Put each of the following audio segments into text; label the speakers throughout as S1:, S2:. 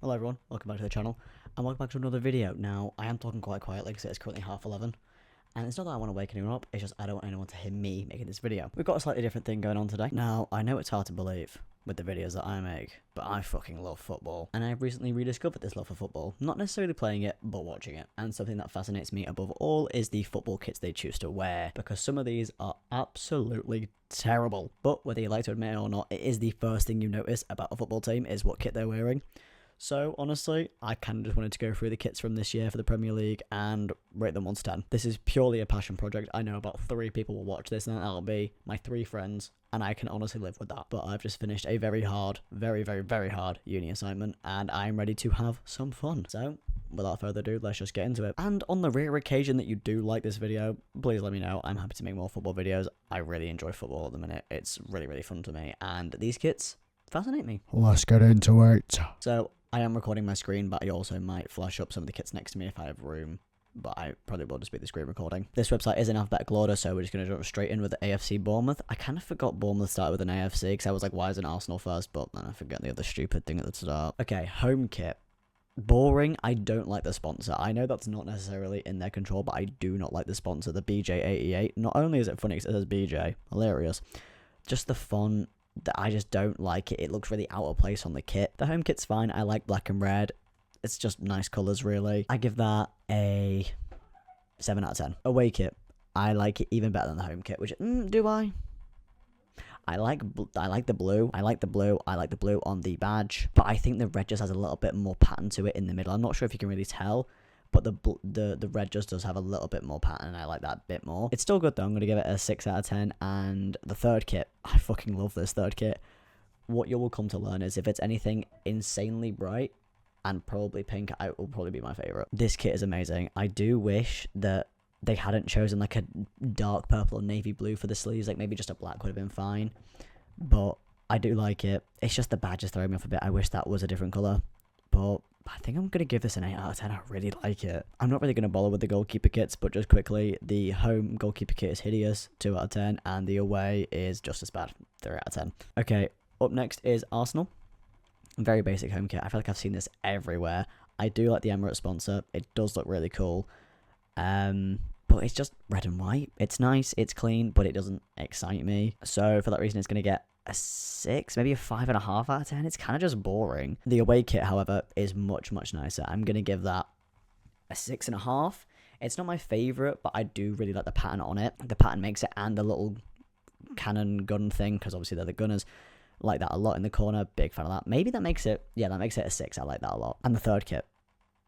S1: Hello everyone, welcome back to the channel, and welcome back to another video. Now, I am talking quite quietly because it's currently 11:30, and it's not that I want to wake anyone up, it's just I don't want anyone to hear me making this video. We've got a slightly different thing going on today. Now, I know it's hard to believe with the videos that I make, but I fucking love football, and I've recently rediscovered this love for football. Not necessarily playing it, but watching it, and something that fascinates me above all is the football kits they choose to wear, because some of these are absolutely terrible. But whether you like to admit it or not, it is the first thing you notice about a football team is what kit they're wearing. So, honestly, I kind of just wanted to go through the kits from this year for the Premier League and rate them 1 to 10. This is purely a passion project. I know about 3 people will watch this, and that'll be my 3 friends, and I can honestly live with that. But I've just finished a very hard, very hard uni assignment, and I'm ready to have some fun. So, without further ado, let's just get into it. And on the rare occasion that you do like this video, please let me know. I'm happy to make more football videos. I really enjoy football at the minute. It's really fun to me, and these kits fascinate me.
S2: Let's get into it.
S1: So, I am recording my screen, but I also might flash up some of the kits next to me if I have room, but I probably will just be the screen recording. This website is in alphabetical order, so we're just going to jump straight in with the AFC Bournemouth. I kind of forgot Bournemouth started with an AFC, because I was like, why isn't Arsenal first? But then I forget the other stupid thing at the start. Okay, home kit. Boring. I don't like the sponsor. I know that's not necessarily in their control, but I do not like the sponsor, the BJ88. Not only is it funny because it says BJ, hilarious, just the font, that I just don't like it. It looks really out of place on the kit. The home kit's fine. I like black and red. It's just nice colours, really. I give that a 7 out of 10. Away kit. I like it even better than the home kit, which, do I? I like the blue. I like the blue. I like the blue on the badge, but I think the red just has a little bit more pattern to it in the middle. I'm not sure if you can really tell, but the red just does have a little bit more pattern, and I like that bit more. It's still good though. I'm going to give it a 6 out of 10. And the third kit, I fucking love this third kit. What you will come to learn is if it's anything insanely bright and probably pink, it will probably be my favourite. This kit is amazing. I do wish that they hadn't chosen like a dark purple or navy blue for the sleeves. Like maybe just a black would have been fine, but I do like it. It's just the badge is throwing me off a bit. I wish that was a different colour, but I think I'm going to give this an 8 out of 10. I really like it. I'm not really going to bother with the goalkeeper kits, but just quickly, the home goalkeeper kit is hideous, 2 out of 10, and the away is just as bad, 3 out of 10. Okay, up next is Arsenal. Very basic home kit. I feel like I've seen this everywhere. I do like the Emirates sponsor. It does look really cool. But it's just red and white. It's nice, it's clean, but it doesn't excite me. So for that reason, it's going to get a 6, maybe a 5.5 out of 10. It's kind of just boring. The away kit, however, is much nicer. I'm going to give that a 6.5. It's not my favourite, but I do really like the pattern on it. The pattern makes it, and the little cannon gun thing, because obviously they're the gunners, like that a lot in the corner. Big fan of that. Maybe that makes it, yeah, that makes it a 6. I like that a lot. And the third kit.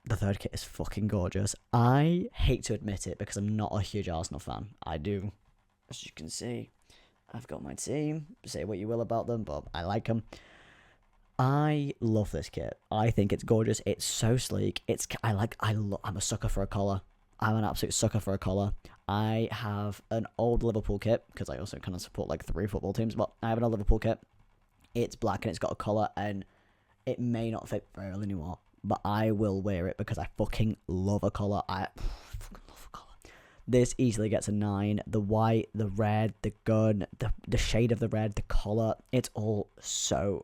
S1: The third kit is fucking gorgeous. I hate to admit it because I'm not a huge Arsenal fan. I do, as you can see, I've got my team. Say what you will about them, but I like them. I love this kit. I think it's gorgeous. It's so sleek. I'm a sucker for a collar. I'm an absolute sucker for a collar. I have an old Liverpool kit, because I also kind of support like 3 football teams, but I have an old Liverpool kit. It's black and it's got a collar, and it may not fit very well anymore, but I will wear it because I fucking love a collar. I fucking love a collar. This easily gets a 9. The white, the red, the gun, the shade of the red, the collar, it's so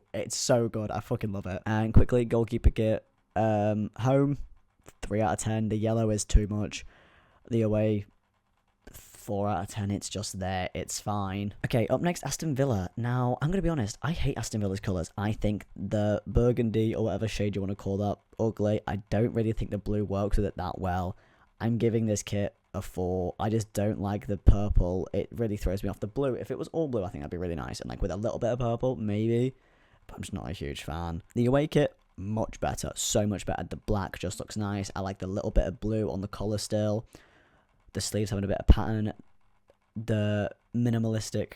S1: good. I fucking love it. And quickly, goalkeeper kit. Home, 3 out of 10. The yellow is too much. The away, 4 out of 10. It's just there. It's fine. Okay, up next, Aston Villa. Now, I'm going to be honest. I hate Aston Villa's colours. I think the burgundy, or whatever shade you want to call that, ugly. I don't really think the blue works with it that well. I'm giving this kit a 4. I just don't like the purple. It really throws me off. The blue, if it was all blue, I think that'd be really nice. And like with a little bit of purple, maybe. But I'm just not a huge fan. The away kit, much better. So much better. The black just looks nice. I like the little bit of blue on the collar still. The sleeves having a bit of pattern. The minimalistic,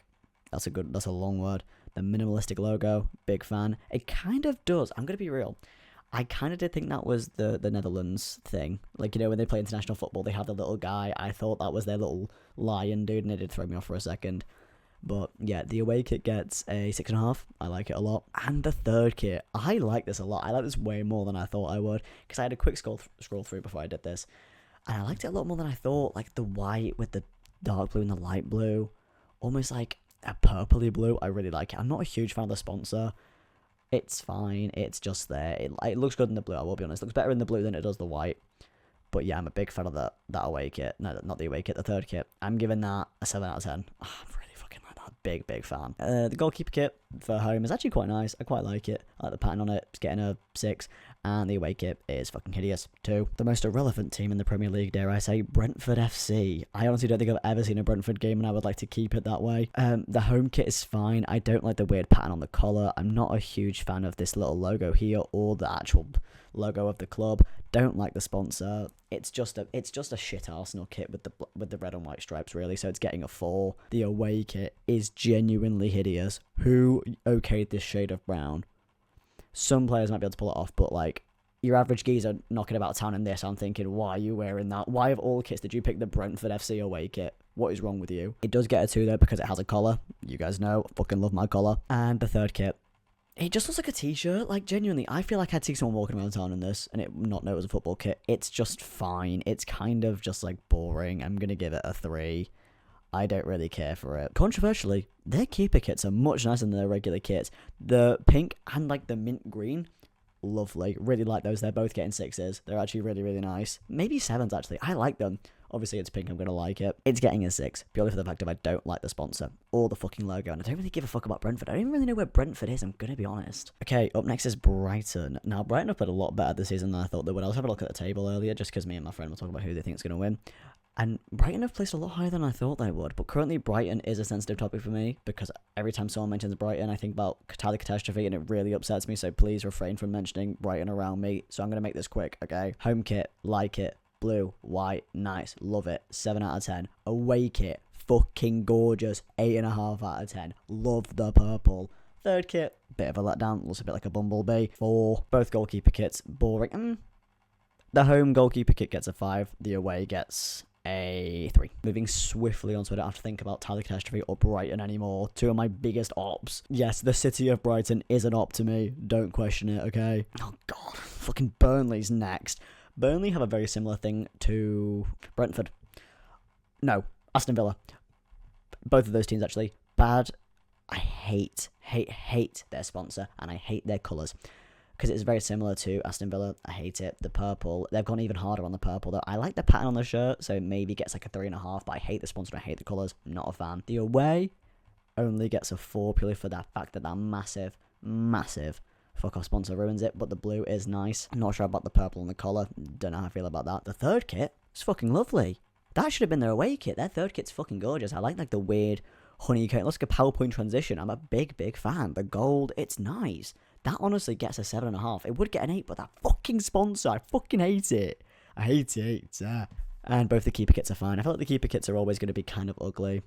S1: that's a long word. The minimalistic logo, big fan. It kind of does. I'm going to be real. I kind of did think that was the Netherlands thing. Like, you know, when they play international football, they have the little guy. I thought that was their little lion dude, and it did throw me off for a second. But yeah, the away kit gets a 6.5. I like it a lot. And the third kit, I like this a lot. I like this way more than I thought I would, because I had a quick scroll through before I did this. And I liked it a lot more than I thought. Like the white with the dark blue and the light blue. Almost like a purpley blue. I really like it. I'm not a huge fan of the sponsor. It's fine. It's just there. It looks good in the blue, I will be honest. It looks better in the blue than it does the white. But yeah, I'm a big fan of that away kit. No, not the away kit, the third kit. I'm giving that a 7 out of 10. Oh, I'm really fucking like that. Big fan. The goalkeeper kit for home is actually quite nice. I quite like it. I like the pattern on it. It's getting a 6. And the away kit is fucking hideous too. The most irrelevant team in the Premier League, dare I say, Brentford FC. I honestly don't think I've ever seen a Brentford game, and I would like to keep it that way. The home kit is fine. I don't like the weird pattern on the collar. I'm not a huge fan of this little logo here or the actual logo of the club. Don't like the sponsor. It's just a shit Arsenal kit with the red and white stripes, really. So it's getting a 4. The away kit is genuinely hideous. Who okayed this shade of brown? Some players might be able to pull it off, but like your average geezer knocking about town in this, I'm thinking, why are you wearing that? Why of all kits did you pick the Brentford FC away kit? What is wrong with you? It does get a 2 though because it has a collar. You guys know, I fucking love my collar. And the third kit, it just looks like a t-shirt. Like, genuinely, I feel like I'd see someone walking around town in this and it not know it was a football kit. It's just fine. It's kind of just like boring. I'm gonna give it a 3. I don't really care for it. Controversially, their keeper kits are much nicer than their regular kits. The pink and like the mint green, lovely. Really like those. They're both getting 6s. They're actually really nice. Maybe 7s actually. I like them. Obviously it's pink, I'm gonna like it. It's getting a 6, purely for the fact that I don't like the sponsor or the fucking logo, and I don't really give a fuck about Brentford. I don't even really know where Brentford is, I'm gonna be honest. Okay, up next is Brighton. Now, Brighton have played a lot better this season than I thought they would. I was having a look at the table earlier, just because me and my friend were talking about who they think is gonna win. And Brighton have placed a lot higher than I thought they would. But currently, Brighton is a sensitive topic for me because every time someone mentions Brighton, I think about Tyler Catastrophe and it really upsets me. So please refrain from mentioning Brighton around me. So I'm going to make this quick, okay? Home kit, like it. Blue, white, nice. Love it. 7 out of 10. Away kit, fucking gorgeous. 8.5 out of 10. Love the purple. Third kit, bit of a letdown. Looks a bit like a bumblebee. 4. Both goalkeeper kits, boring. The home goalkeeper kit gets a 5. The away gets a 3. Moving swiftly on so I don't have to think about Tyler Catastrophe or Brighton anymore. 2 of my biggest ops. Yes, the city of Brighton is an op to me. Don't question it, okay? Oh, God. Fucking Burnley's next. Burnley have a very similar thing to Brentford. No, Aston Villa. Both of those teams, actually. Bad. I hate their sponsor, and I hate their colours. Because it's very similar to Aston Villa. I hate it. The purple, they've gone even harder on the purple, though. I like the pattern on the shirt, so maybe gets like a 3.5, but I hate the sponsor and I hate the colours. Not a fan. The away only gets a 4, purely for that fact that massive fuck off sponsor ruins it, but the blue is nice. I'm not sure about the purple and the collar. Don't know how I feel about that. The third kit is fucking lovely. That should have been their away kit. Their third kit's fucking gorgeous. I like the weird honeycomb. It looks like a PowerPoint transition. I'm a big fan. The gold, it's nice. That honestly gets a 7.5. It would get an 8, but that fucking sponsor, I fucking hate it. I hate it. And both the keeper kits are fine. I feel like the keeper kits are always going to be kind of ugly.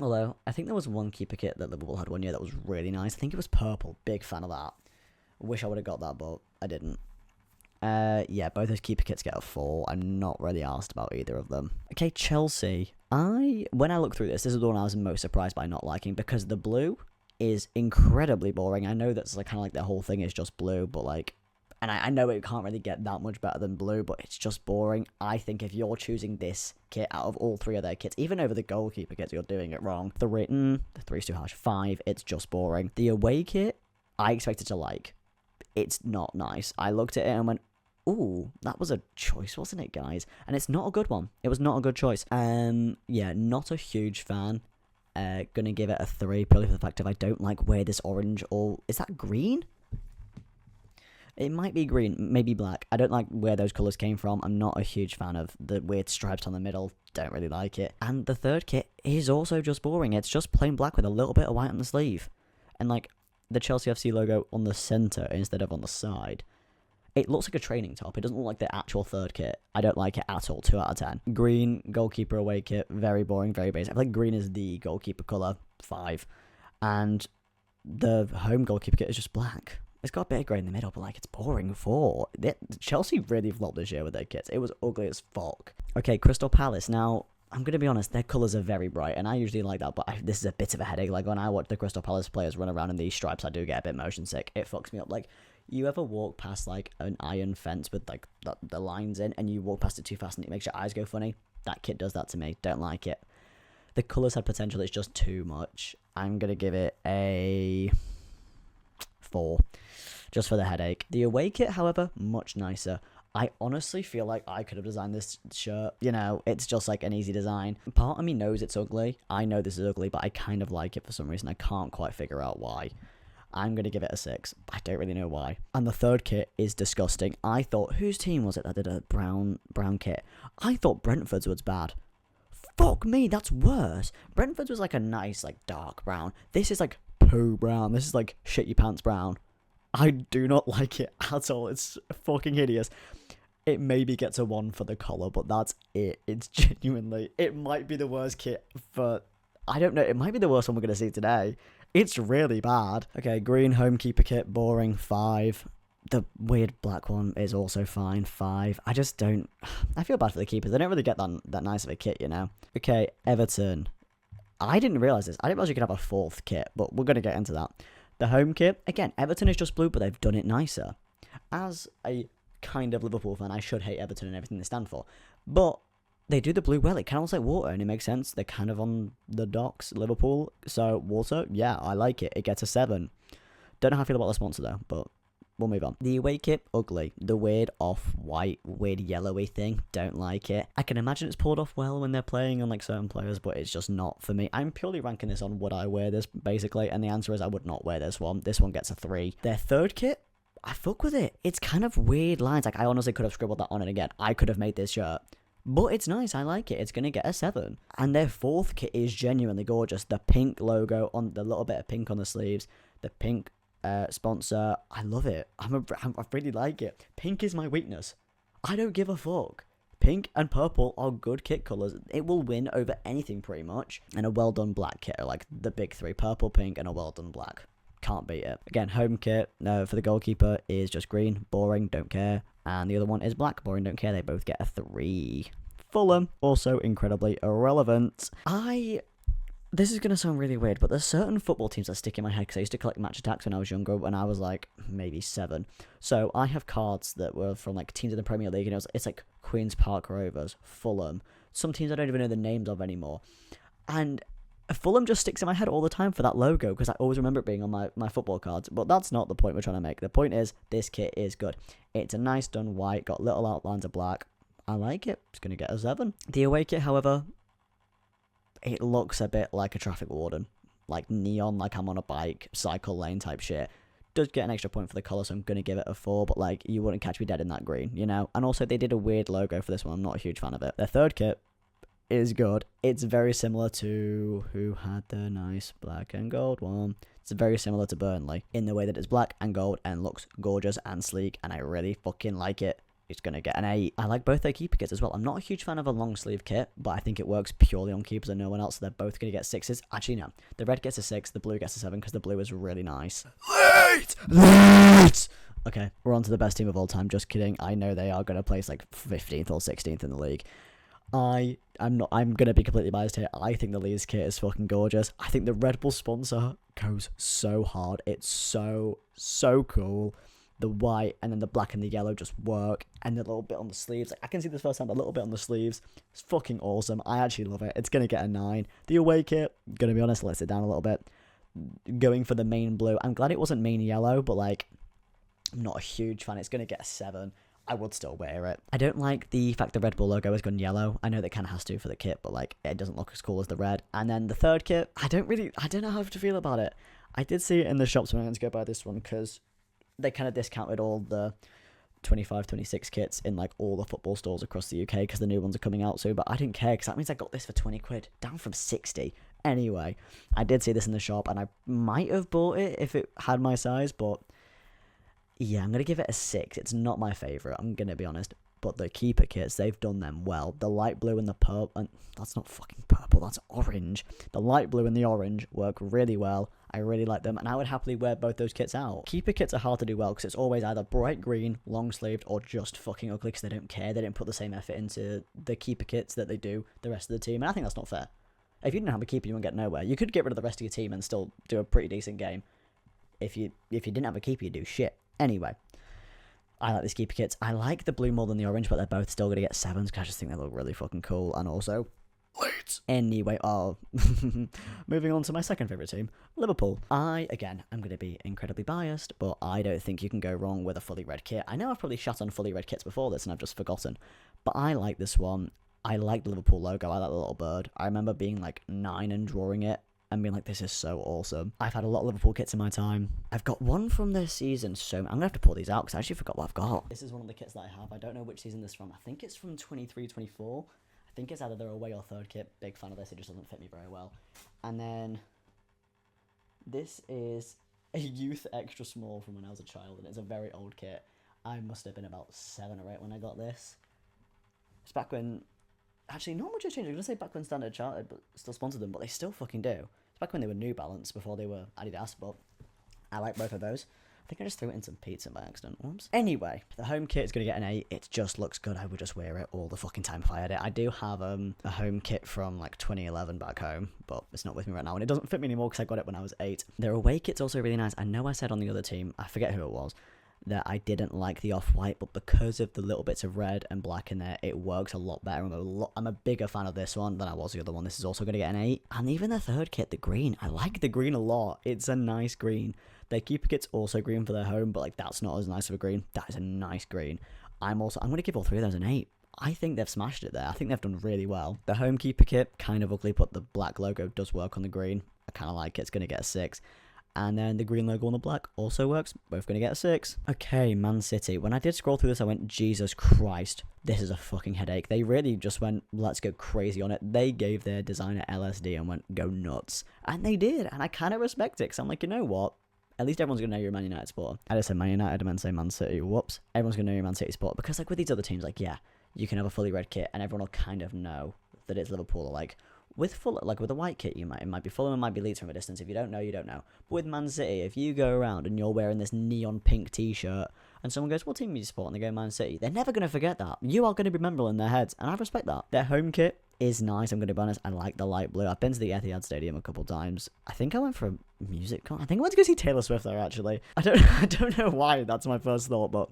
S1: Although, I think there was one keeper kit that Liverpool had one year that was really nice. I think it was purple. Big fan of that. Wish I would have got that, but I didn't. Yeah, both those keeper kits get a 4. I'm not really asked about either of them. Okay, Chelsea. When I look through this is the one I was most surprised by not liking, because the blue is incredibly boring. I know that's like kind of like their whole thing is just blue, but like, and I know it can't really get that much better than blue, but it's just boring. I think if you're choosing this kit out of all 3 of their kits, even over the goalkeeper kits, you're doing it wrong. The 3's too harsh. 5, it's just boring. The away kit, I expected to like. It's not nice. I looked at it and went, ooh, that was a choice, wasn't it, guys? And it's not a good one. It was not a good choice. Yeah, not a huge fan. Gonna give it a 3, purely for the fact of I don't like where this orange, or is that green? It might be green, maybe black. I don't like where those colours came from. I'm not a huge fan of the weird stripes on the middle. Don't really like it. And the third kit is also just boring. It's just plain black with a little bit of white on the sleeve. And like the Chelsea FC logo on the centre instead of on the side. It looks like a training top. It doesn't look like the actual third kit. I don't like it at all. 2 out of 10. Green, goalkeeper away kit. Very boring, very basic. I feel like green is the goalkeeper colour. 5. And the home goalkeeper kit is just black. It's got a bit of grey in the middle, but like it's boring. 4. Chelsea really flopped this year with their kits. It was ugly as fuck. Okay, Crystal Palace. Now, I'm going to be honest, their colours are very bright, and I usually like that, but this is a bit of a headache. Like, when I watch the Crystal Palace players run around in these stripes, I do get a bit motion sick. It fucks me up. Like, you ever walk past, like, an iron fence with, like, the lines in, and you walk past it too fast, and it makes your eyes go funny? That kit does that to me. Don't like it. The colours had potential. It's just too much. I'm going to give it a 4, just for the headache. The away kit, however, much nicer. I honestly feel like I could have designed this shirt. You know, it's just like an easy design. Part of me knows it's ugly. I know this is ugly, but I kind of like it for some reason. I can't quite figure out why. I'm going to give it a 6. I don't really know why. And the third kit is disgusting. I thought, whose team was it that did a brown kit? I thought Brentford's was bad. Fuck me, that's worse. Brentford's was like a nice, like, dark brown. This is like poo brown. This is like shit your pants brown. I do not like it at all. It's fucking hideous. It maybe gets a 1 for the collar, but that's it. It's genuinely... It might be the worst kit for... I don't know. It might be the worst one we're going to see today. It's really bad. Okay, green homekeeper kit, boring, 5. The weird black one is also fine, 5. I just don't... I feel bad for the keepers. They don't really get that nice of a kit, you know? Okay, Everton. I didn't realise this. I didn't realise you could have a 4th kit, but we're going to get into that. The home kit, again, Everton is just blue, but they've done it nicer. As a kind of Liverpool fan, I should hate Everton and everything they stand for. But they do the blue well. It kind of looks like water, and it makes sense. They're kind of on the docks, Liverpool. So, water, yeah, I like it. It gets a 7. Don't know how I feel about the sponsor, though, but we'll move on. The away kit, ugly. The weird off-white, weird yellowy thing, don't like it. I can imagine it's pulled off well when they're playing on like certain players, but it's just not for me. I'm purely ranking this on would I wear this, basically, and the answer is I would not wear this one. This one gets a 3. Their third kit, I fuck with it. It's kind of weird lines. Like, I honestly could have scribbled that on it again. I could have made this shirt. But it's nice, I like it. It's going to get a 7. And their fourth kit is genuinely gorgeous. The pink logo on the little bit of pink on the sleeves, the pink sponsor, I love it. I really like it. Pink is my weakness. I don't give a fuck. Pink and purple are good kit colours. It will win over anything pretty much. And a well done black kit are like the big 3. Purple, pink, and a well done black. Can't beat it. Again, home kit for the goalkeeper is just green. Boring, don't care. And the other one is black. Boring, don't care. They both get a 3. Fulham, also incredibly irrelevant. This is going to sound really weird, but there's certain football teams that stick in my head because I used to collect match attacks when I was younger, when I was like maybe 7. So I have cards that were from like teams in the Premier League, and it's like Queen's Park Rovers, Fulham, some teams I don't even know the names of anymore. And Fulham just sticks in my head all the time for that logo because I always remember it being on my football cards. But that's not the point we're trying to make. The point is this kit is good. It's a nice done white, got little outlines of black. I like it. It's going to get a 7. The away kit, however, it looks a bit like a traffic warden. Like neon, like I'm on a bike, cycle lane type shit. Does get an extra point for the colour, so I'm going to give it a 4, but like, you wouldn't catch me dead in that green, you know? And also, they did a weird logo for this one. I'm not a huge fan of it. Their third kit is good. It's very similar to... Who had the nice black and gold one? It's very similar to Burnley in the way that it's black and gold and looks gorgeous and sleek, and I really fucking like it. It's going to get an 8. I like both their keeper kits as well. I'm not a huge fan of a long sleeve kit, but I think it works purely on keepers and no one else, so they're both going to get 6s. Actually, no. The red gets a 6, the blue gets a 7, because the blue is really nice. Late! Okay, we're on to the best team of all time. Just kidding. I know they are going to place like 15th or 16th in the league. I'm going to be completely biased here. I think the Leeds kit is fucking gorgeous. I think the Red Bull sponsor goes so hard. It's so cool. The white and then the black and the yellow just work, and the little bit on the sleeves. Like, I can see this first time, the little bit on the sleeves. It's fucking awesome. I actually love it. It's going to get a 9. The away kit, going to be honest, lets it down a little bit. Going for the main blue. I'm glad it wasn't main yellow, but like, I'm not a huge fan. It's going to get a 7. I would still wear it. I don't like the fact the Red Bull logo has gone yellow. I know that kind of has to for the kit, but like, it doesn't look as cool as the red. And then the third kit, I don't know how to feel about it. I did see it in the shops when I went to go buy this one, because they kind of discounted all the 25, 26 kits in like all the football stores across the UK because the new ones are coming out soon. But I didn't care because that means I got this for 20 quid, down from 60. Anyway, I did see this in the shop and I might have bought it if it had my size, but yeah, I'm going to give it a 6. It's not my favourite, I'm going to be honest. But the keeper kits, they've done them well. The light blue and the purple, and that's not fucking purple, that's orange. The light blue and the orange work really well. I really like them, and I would happily wear both those kits out. Keeper kits are hard to do well because it's always either bright green, long sleeved, or just fucking ugly because they don't care. They didn't put the same effort into the keeper kits that they do the rest of the team, and I think that's not fair. If you didn't have a keeper, you wouldn't get nowhere. You could get rid of the rest of your team and still do a pretty decent game. If you didn't have a keeper, you'd do shit. Anyway, I like these keeper kits. I like the blue more than the orange, but they're both still going to get 7s because I just think they look really fucking cool. And also, late. Correct. Anyway, moving on to my second favourite team, Liverpool. I'm going to be incredibly biased, but I don't think you can go wrong with a fully red kit. I know I've probably shut on fully red kits before this and I've just forgotten, but I like this one. I like the Liverpool logo. I like the little bird. I remember being like 9 and drawing it and being like, this is so awesome. I've had a lot of Liverpool kits in my time. I've got one from this season, so I'm going to have to pull these out because I actually forgot what I've got. This is one of the kits that I have. I don't know which season this is from. I think it's from 23-24. I think it's either their away or third kit. Big fan of this. It just doesn't fit me very well. And then this is a youth extra small from when I was a child, and it's a very old kit. I must have been about 7 or 8 when I got this. It's back when... Actually, not much has changed. I'm going to say back when Standard Chartered but still sponsored them, but they still fucking do. It's back when they were New Balance, before they were Adidas, but I like both of those. I think I just threw it in some pizza by accident. Whoops. Anyway, the home kit is going to get an 8. It just looks good. I would just wear it all the fucking time if I had it. I do have a home kit from like 2011 back home, but it's not with me right now, and it doesn't fit me anymore because I got it when I was 8. Their away kit's also really nice. I know I said on the other team, I forget who it was, that I didn't like the off-white, but because of the little bits of red and black in there, it works a lot better. I'm a bigger fan of this one than I was the other one. This is also going to get an 8. And even the third kit, the green, I like the green a lot. It's a nice green. Their keeper kit's also green for their home, but like that's not as nice of a green. That is a nice green. I'm going to give all 3 of those an 8. I think they've smashed it there. I think they've done really well. The home keeper kit, kind of ugly, but the black logo does work on the green. I kind of like it. It's going to get a 6. And then the green logo on the black also works. Both going to get a 6. Okay, Man City. When I did scroll through this, I went, Jesus Christ, this is a fucking headache. They really just went, let's go crazy on it. They gave their designer LSD and went, go nuts. And they did. And I kind of respect it because I'm like, you know what? At least everyone's going to know you're a Man United supporter. I just said Man United and then say Man City. Whoops. Everyone's going to know you're a Man City supporter. Because like with these other teams, like, yeah, you can have a fully red kit and everyone will kind of know that it's Liverpool. Or like, with a white kit, it might be Fulham, it might be Leeds from a distance. If you don't know, you don't know. But with Man City, if you go around and you're wearing this neon pink t-shirt, and someone goes, what team do you support? And they go Man City, they're never going to forget that. You are going to remember in their heads, and I respect that. Their home kit is nice, I'm going to be honest. I like the light blue. I've been to the Etihad Stadium a couple times. I think I went for a music con. I think I went to go see Taylor Swift there, actually. I don't know why, that's my first thought, but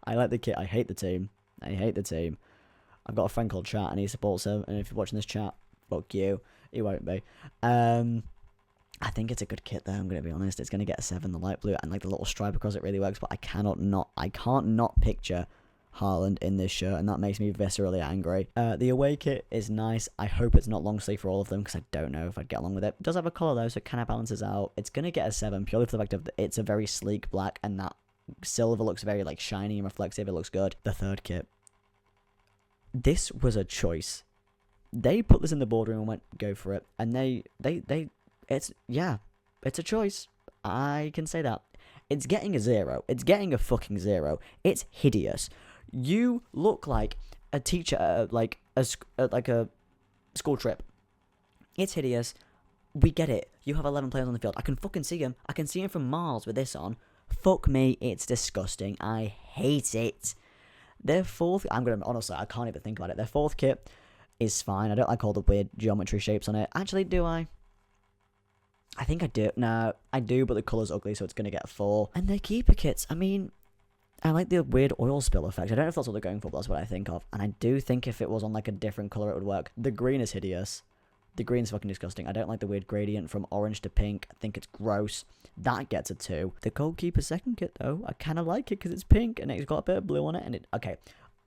S1: I like the kit. I hate the team. I've got a friend called Chat, and he supports him, and if you're watching this, Chat, fuck you. He won't be. I think it's a good kit though, I'm going to be honest. It's going to get a 7, the light blue, and like the little stripe across it really works, but I can't not picture Haaland in this shirt, and that makes me viscerally angry. The away kit is nice. I hope it's not long sleeve for all of them, because I don't know if I'd get along with it. It does have a colour though, so it kind of balances out. It's going to get a 7, purely for the fact of it's a very sleek black, and that silver looks very like shiny and reflective. It looks good. The third kit. This was a choice. They put this in the boardroom and went, go for it. And it's a choice. I can say that. It's getting a 0. It's getting a fucking 0. It's hideous. You look like a teacher at like a school trip. It's hideous. We get it. You have 11 players on the field. I can fucking see them. I can see them from miles with this on. Fuck me. It's disgusting. I hate it. Their fourth... honestly, I can't even think about it. Their fourth kit is fine. I don't like all the weird geometry shapes on it. Actually, do I? I think I do. No, I do, but the colour's ugly, so it's going to get a 4. And their keeper kits, I mean, I like the weird oil spill effect. I don't know if that's what they're going for, but that's what I think of. And I do think if it was on like a different colour, it would work. The green is hideous. The green's fucking disgusting. I don't like the weird gradient from orange to pink. I think it's gross. That gets a 2. The goalkeeper's second kit, though, I kind of like it because it's pink and it's got a bit of blue on it. And okay,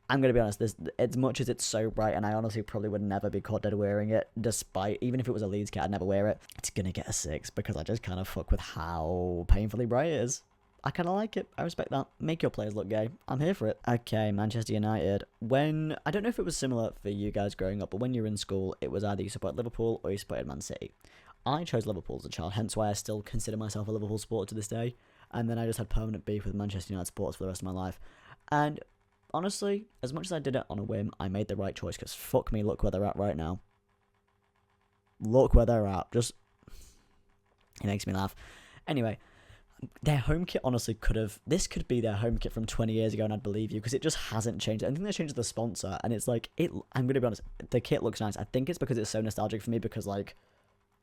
S1: I'm going to be honest, as much as it's so bright, and I honestly probably would never be caught dead wearing it, despite, even if it was a Leeds kit, I'd never wear it. It's going to get a 6 because I just kind of fuck with how painfully bright it is. I kind of like it. I respect that. Make your players look gay. I'm here for it. Okay, Manchester United. I don't know if it was similar for you guys growing up, but when you were in school, it was either you supported Liverpool or you supported Man City. I chose Liverpool as a child, hence why I still consider myself a Liverpool supporter to this day. And then I just had permanent beef with Manchester United supporters for the rest of my life. And honestly, as much as I did it on a whim, I made the right choice, because fuck me, look where they're at right now. Look where they're at. It makes me laugh. Anyway, their home kit honestly this could be their home kit from 20 years ago and I'd believe you, because it just hasn't changed. I think they changed the sponsor, and it's like, I'm going to be honest, the kit looks nice. I think it's because it's so nostalgic for me, because like,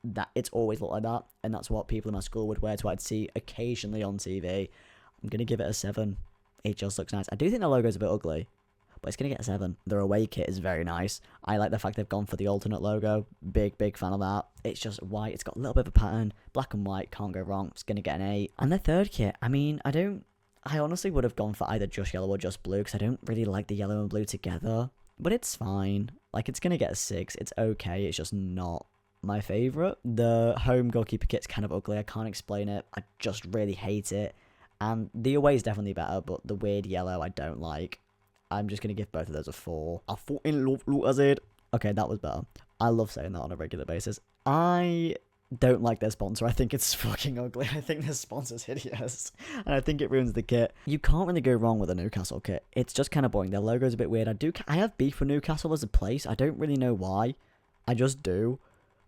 S1: that it's always looked like that, and that's what people in my school would wear to what I'd see occasionally on TV. I'm going to give it a 7. It just looks nice. I do think the logo's a bit ugly, but it's going to get a 7. Their away kit is very nice. I like the fact they've gone for the alternate logo. Big fan of that. It's just white. It's got a little bit of a pattern. Black and white. Can't go wrong. It's going to get an 8. And the third kit, I mean, I honestly would have gone for either just yellow or just blue because I don't really like the yellow and blue together. But it's fine. Like, it's going to get a 6. It's okay. It's just not my favourite. The home goalkeeper kit's kind of ugly. I can't explain it. I just really hate it. And the away is definitely better, but the weird yellow I don't like. I'm just going to give both of those a 4. I fucking love Lucozade. Okay, that was better. I love saying that on a regular basis. I don't like their sponsor. I think it's fucking ugly. I think their sponsor's hideous. And I think it ruins the kit. You can't really go wrong with a Newcastle kit. It's just kind of boring. Their logo's a bit weird. I have beef with Newcastle as a place. I don't really know why. I just do.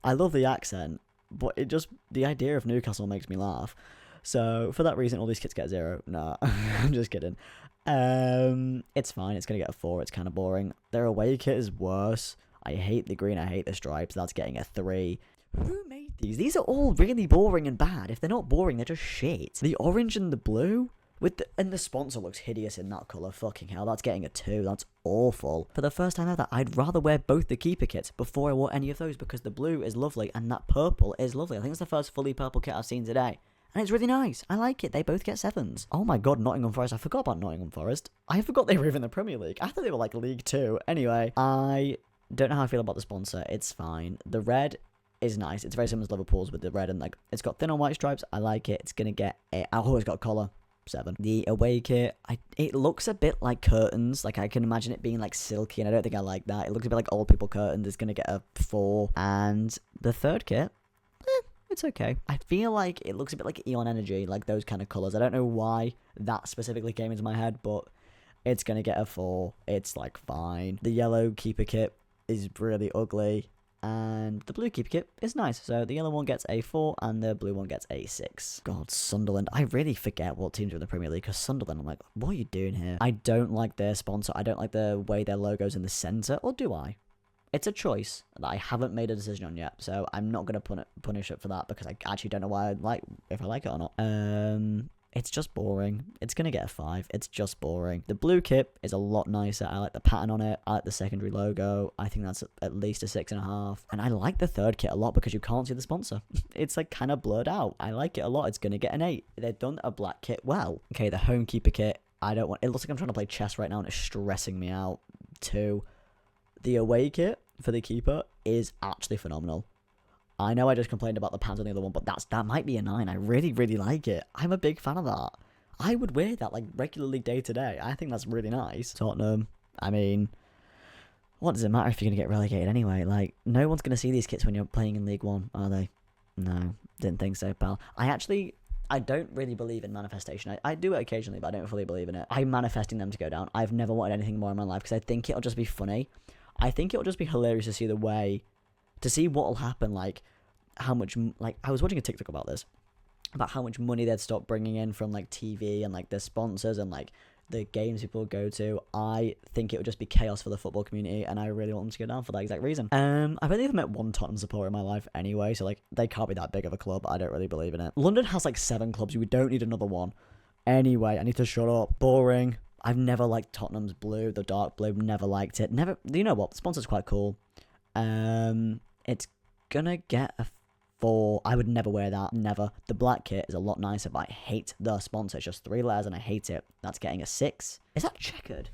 S1: I love the accent, but the idea of Newcastle makes me laugh. So, for that reason, all these kits get 0. Nah, I'm just kidding. It's fine. It's going to get a 4. It's kind of boring. Their away kit is worse. I hate the green. I hate the stripes. That's getting a 3. Who made these? These are all really boring and bad. If they're not boring, they're just shit. The orange and the blue, and the sponsor looks hideous in that colour. Fucking hell, that's getting a 2. That's awful. For the first time ever, I'd rather wear both the keeper kits before I wore any of those because the blue is lovely and that purple is lovely. I think it's the first fully purple kit I've seen today. And it's really nice. I like it. They both get 7s. Oh my god, Nottingham Forest. I forgot about Nottingham Forest. I forgot they were even in the Premier League. I thought they were like League 2. Anyway, I don't know how I feel about the sponsor. It's fine. The red is nice. It's very similar to Liverpool's with the red and like it's got thin on white stripes. I like it. It's gonna get a... Oh, it's got a collar. 7. The away kit, it looks a bit like curtains. Like I can imagine it being like silky, and I don't think I like that. It looks a bit like old people curtains. It's gonna get a 4. And the third kit, it's okay. I feel like it looks a bit like Eon Energy, like those kind of colours. I don't know why that specifically came into my head, but it's gonna get a 4. It's like fine. The yellow keeper kit is really ugly. And the blue keeper kit is nice. So the yellow one gets a 4 and the blue one gets a 6. God, Sunderland. I really forget what teams are in the Premier League because Sunderland, I'm like, what are you doing here? I don't like their sponsor. I don't like the way their logo's in the centre. Or do I? It's a choice that I haven't made a decision on yet. So I'm not going to punish it for that because I actually don't know if I like it or not. It's just boring. It's going to get a 5. It's just boring. The blue kit is a lot nicer. I like the pattern on it. I like the secondary logo. I think that's at least a 6.5. And I like the third kit a lot because you can't see the sponsor. It's like kind of blurred out. I like it a lot. It's going to get an 8. They've done a black kit well. Okay, the home keeper kit. It looks like I'm trying to play chess right now and it's stressing me out. 2. The away kit for the keeper is actually phenomenal. I know I just complained about the pants on the other one, but that might be a 9. I really like it. I'm a big fan of that. I would wear that like regularly day to day. I think that's really nice. Tottenham, I mean, what does it matter if you're going to get relegated anyway? Like, no one's going to see these kits when you're playing in League 1, are they? No, didn't think so, pal. I don't really believe in manifestation. I do it occasionally, but I don't fully believe in it. I'm manifesting them to go down. I've never wanted anything more in my life because I think it'll just be funny. I think it'll just be hilarious to see what'll happen, like how much, like I was watching a TikTok about this, about how much money they'd stop bringing in from like TV and like the sponsors and like the games people go to. I think it would just be chaos for the football community, and I really want them to go down for that exact reason. I've only ever met one Tottenham supporter in my life anyway, so like they can't be that big of a club. I don't really believe in it. London has like 7 clubs. We don't need another one. Anyway, I need to shut up. Boring. I've never liked Tottenham's blue, the dark blue. Never liked it. Never. You know what? The sponsor's quite cool. It's gonna get a 4. I would never wear that. Never. The black kit is a lot nicer, but I hate the sponsor. It's just 3 letters and I hate it. That's getting a 6. Is that checkered?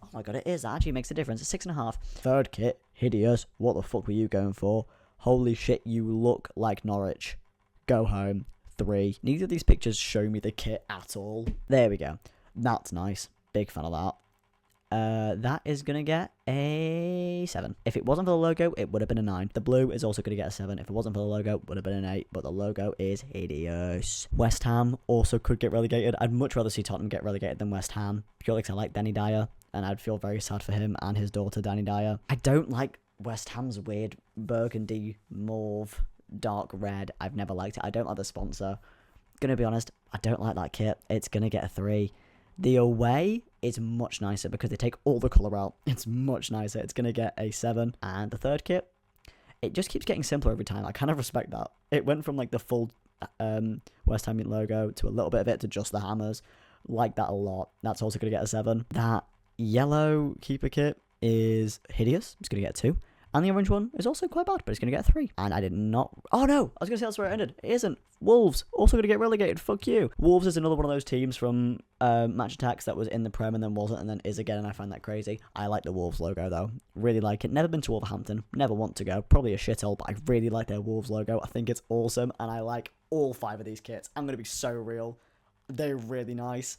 S1: Oh my god, it is. That actually makes a difference. A 6.5. Third kit, hideous. What the fuck were you going for? Holy shit, you look like Norwich. Go home. 3. Neither of these pictures show me the kit at all. There we go. That's nice. Big fan of that. That is going to get a 7. If it wasn't for the logo, it would have been a 9. The blue is also going to get a 7. If it wasn't for the logo, it would have been an 8. But the logo is hideous. West Ham also could get relegated. I'd much rather see Tottenham get relegated than West Ham. Purely because I like Danny Dyer, and I'd feel very sad for him and his daughter, Danny Dyer. I don't like West Ham's weird burgundy, mauve, dark red. I've never liked it. I don't like the sponsor. Gonna be honest, I don't like that kit. It's gonna get a 3. The away is much nicer because they take all the colour out. It's much nicer. It's going to get a 7. And the third kit, it just keeps getting simpler every time. I kind of respect that. It went from like the full West Ham logo to a little bit of it to just the hammers. Like that a lot. That's also going to get a 7. That yellow keeper kit is hideous. It's going to get 2. And the orange one is also quite bad, but it's going to get 3. And I did not... Oh, no! I was going to say that's where it ended. It isn't. Wolves. Also going to get relegated. Fuck you. Wolves is another one of those teams from Match Attacks that was in the Prem and then wasn't and then is again, and I find that crazy. I like the Wolves logo, though. Really like it. Never been to Wolverhampton. Never want to go. Probably a shithole, but I really like their Wolves logo. I think it's awesome, and I like all 5 of these kits. I'm going to be so real. They're really nice.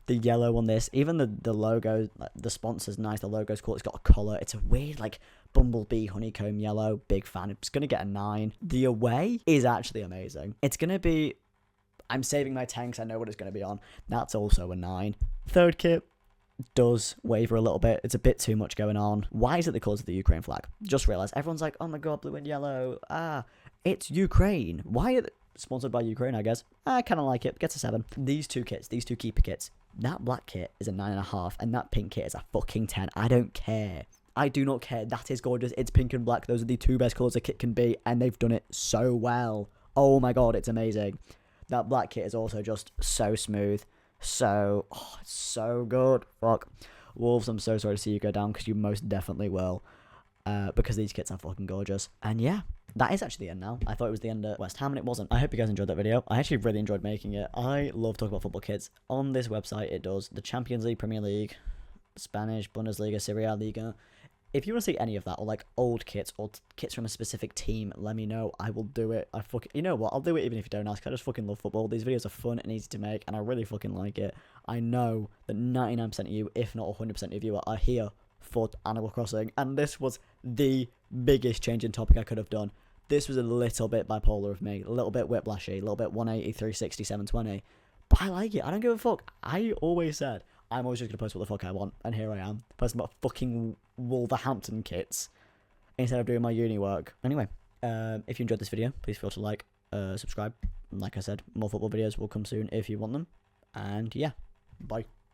S1: The yellow on this, even the logo, like, the sponsor's nice, the logo's cool, it's got a colour, it's a weird, like, bumblebee honeycomb yellow, big fan, it's going to get a 9. The away is actually amazing. It's going to be, I'm saving my 10 because I know what it's going to be on, that's also a 9. Third kit does waver a little bit, it's a bit too much going on. Why is it the colours of the Ukraine flag? Just realised, everyone's like, oh my god, blue and yellow, it's Ukraine. Why are they... Sponsored by Ukraine, I guess. I kind of like it. Gets a 7. These 2 kits, these 2 keeper kits. That black kit is a 9.5, and that pink kit is a fucking 10. I don't care. I do not care. That is gorgeous. It's pink and black. Those are the 2 best colours a kit can be, and they've done it so well. Oh my god, it's amazing. That black kit is also just so smooth. So, it's so good. Fuck. Wolves, I'm so sorry to see you go down, because you most definitely will. Because these kits are fucking gorgeous. And yeah, that is actually the end now. I thought it was the end at West Ham, and it wasn't. I hope you guys enjoyed that video. I actually really enjoyed making it. I love talking about football kits. On this website, it does the Champions League, Premier League, Spanish, Bundesliga, Serie A, Liga. If you want to see any of that, or like old kits, or kits from a specific team, let me know. I will do it. You know what? I'll do it even if you don't ask. I just fucking love football. These videos are fun and easy to make, and I really fucking like it. I know that 99% of you, if not 100% of you, are here for Animal Crossing, and this was the biggest change in topic I could have done. This was a little bit bipolar of me, a little bit whiplashy, a little bit 180, 360, 720, but I like it. I don't give a fuck. I always said I'm always just gonna post what the fuck I want, and here I am, posting about fucking Wolverhampton kits instead of doing my uni work. Anyway, if you enjoyed this video, please feel to like, subscribe. Like I said, more football videos will come soon if you want them, and yeah, bye.